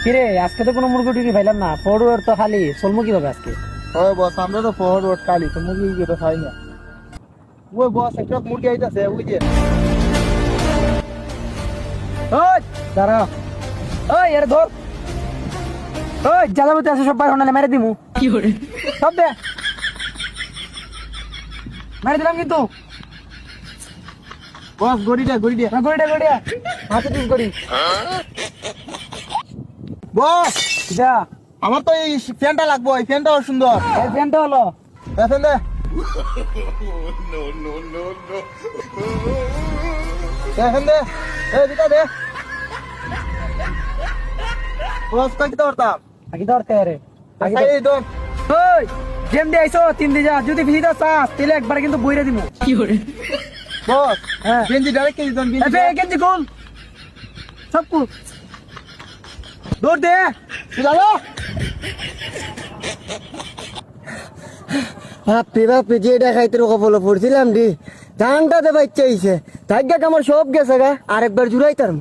কিরে আজকে তো কোনো মুরগি টুরগি পাইলাম না, ফরওয়ার্ড তো খালি, চলমু কিভাবে আজকে? ওই বস আমরা তো ফরওয়ার্ড খালি তো মুরগি তো খাই না। ওই বস একটা মুরগি আইতাছে ওই যে। ওই দাঁড়া, ওই এর ধর, ওই যাযাবতে আছে সব বাইরে মেরে দিমু। কি করে সব দে, মেরে দিলাম কিন্তু। বস গড়িটা গড়িয়া হাতে দিস গড়ি। বস যা, আমার তো এই ফ্যানটা লাগবো, এই ফ্যানটাও সুন্দর। এই ফ্যানটা হলো দেখেন দে দেখেন দে, এই দিটা দে বস। কই দিতে পারতাম আগে ধরতে রে, আগে এই দন। ওই গেম দিয়ে আইছো তিন দিয়ে যা, যদি ভিজিটা চাস তাহলে একবার কিন্তু বইরে দিমু। কি করে বস হ্যাঁ গেঞ্জি ডাইরেক্ট কেজি দন গেঞ্জি। এ গেঞ্জি কোন সব কুল দৌড় দে চলো। বাপরে যে এটা খাইতে কপালে পড়ছিলাম রে, ধানটাতে বাচ্চা হইছে, তাই আমার সব গেছে গা, আরেকবার জুড়াইতাম।